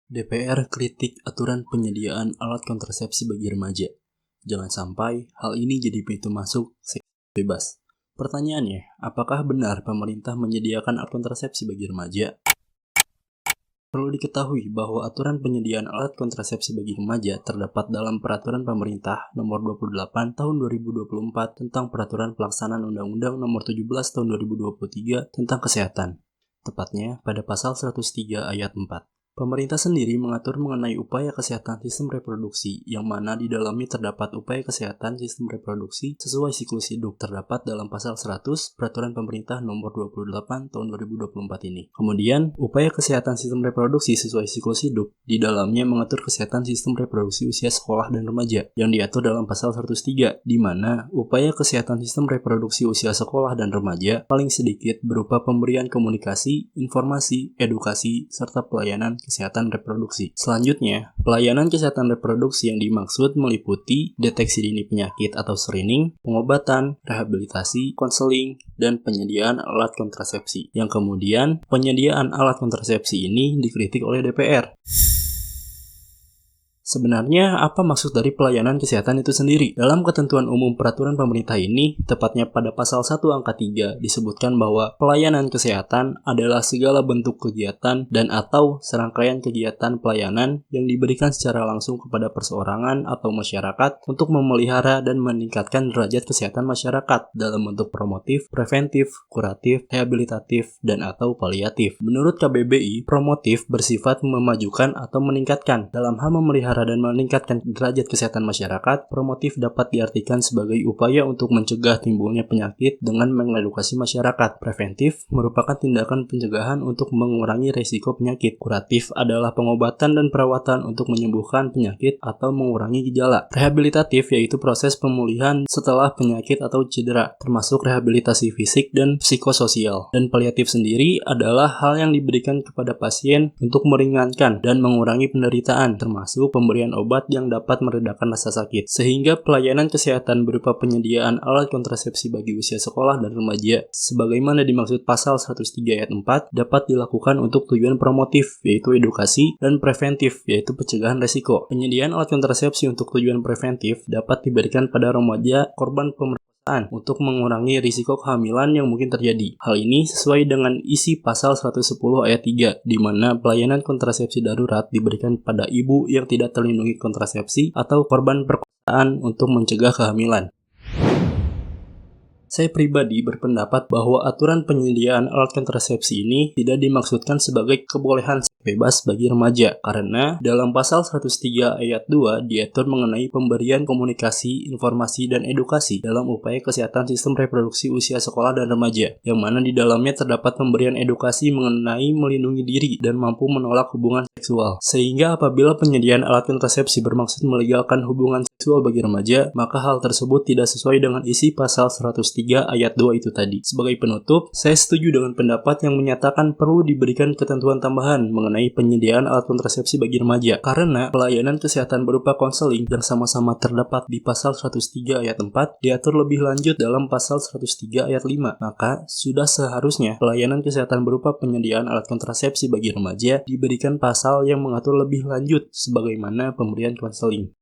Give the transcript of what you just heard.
DPR kritik aturan penyediaan alat kontrasepsi bagi remaja. Jangan sampai hal ini jadi pintu masuk seks bebas. Pertanyaannya, apakah benar pemerintah menyediakan alat kontrasepsi bagi remaja? Perlu diketahui bahwa aturan penyediaan alat kontrasepsi bagi remaja terdapat dalam Peraturan Pemerintah Nomor 28 Tahun 2024 tentang Peraturan Pelaksanaan Undang-Undang Nomor 17 Tahun 2023 tentang Kesehatan. Tepatnya pada Pasal 103 Ayat 4. Pemerintah sendiri mengatur mengenai upaya kesehatan sistem reproduksi, yang mana di dalamnya terdapat upaya kesehatan sistem reproduksi sesuai siklus hidup, terdapat dalam Pasal 100 Peraturan Pemerintah Nomor 28 Tahun 2024 ini. Kemudian, upaya kesehatan sistem reproduksi sesuai siklus hidup, di dalamnya mengatur kesehatan sistem reproduksi usia sekolah dan remaja, yang diatur dalam Pasal 103, di mana upaya kesehatan sistem reproduksi usia sekolah dan remaja paling sedikit berupa pemberian komunikasi, informasi, edukasi, serta pelayanan kesehatan reproduksi. Selanjutnya, pelayanan kesehatan reproduksi yang dimaksud meliputi deteksi dini penyakit atau screening, pengobatan, rehabilitasi, konseling, dan penyediaan alat kontrasepsi. Yang kemudian, penyediaan alat kontrasepsi ini dikritik oleh DPR. Sebenarnya, apa maksud dari pelayanan kesehatan itu sendiri? Dalam ketentuan umum peraturan pemerintah ini, tepatnya pada pasal 1 angka 3, disebutkan bahwa pelayanan kesehatan adalah segala bentuk kegiatan dan atau serangkaian kegiatan pelayanan yang diberikan secara langsung kepada perseorangan atau masyarakat untuk memelihara dan meningkatkan derajat kesehatan masyarakat dalam bentuk promotif, preventif, kuratif, rehabilitatif, dan atau paliatif. Menurut KBBI, promotif bersifat memajukan atau meningkatkan. Dalam hal memelihara dan meningkatkan derajat kesehatan masyarakat, promotif dapat diartikan sebagai upaya untuk mencegah timbulnya penyakit dengan mengedukasi masyarakat. Preventif merupakan tindakan pencegahan untuk mengurangi risiko penyakit. Kuratif adalah pengobatan dan perawatan untuk menyembuhkan penyakit atau mengurangi gejala. Rehabilitatif yaitu proses pemulihan setelah penyakit atau cedera, termasuk rehabilitasi fisik dan psikososial. Dan paliatif sendiri adalah hal yang diberikan kepada pasien untuk meringankan dan mengurangi penderitaan, termasuk pemberian obat yang dapat meredakan rasa sakit. Sehingga pelayanan kesehatan berupa penyediaan alat kontrasepsi bagi usia sekolah dan remaja, sebagaimana dimaksud pasal 103 ayat 4, dapat dilakukan untuk tujuan promotif, yaitu edukasi, dan preventif, yaitu pencegahan resiko. Penyediaan alat kontrasepsi untuk tujuan preventif dapat diberikan pada remaja korban pemeriksaan untuk mengurangi risiko kehamilan yang mungkin terjadi. Hal ini sesuai dengan isi pasal 110 ayat 3, di mana pelayanan kontrasepsi darurat diberikan pada ibu yang tidak terlindungi kontrasepsi atau korban perkosaan untuk mencegah kehamilan. Saya pribadi berpendapat bahwa aturan penyediaan alat kontrasepsi ini tidak dimaksudkan sebagai kebolehan bebas bagi remaja, karena dalam pasal 103 ayat 2 diatur mengenai pemberian komunikasi, informasi, dan edukasi dalam upaya kesehatan sistem reproduksi usia sekolah dan remaja, yang mana di dalamnya terdapat pemberian edukasi mengenai melindungi diri dan mampu menolak hubungan seksual. Sehingga apabila penyediaan alat kontrasepsi bermaksud melegalkan hubungan seksual bagi remaja, maka hal tersebut tidak sesuai dengan isi pasal 103 ayat 2 itu tadi. Sebagai penutup, saya setuju dengan pendapat yang menyatakan perlu diberikan ketentuan tambahan mengenai penyediaan alat kontrasepsi bagi remaja, karena pelayanan kesehatan berupa konseling yang sama-sama terdapat di pasal 103 ayat 4 diatur lebih lanjut dalam pasal 103 ayat 5. Maka sudah seharusnya pelayanan kesehatan berupa penyediaan alat kontrasepsi bagi remaja diberikan pasal yang mengatur lebih lanjut sebagaimana pemberian konseling.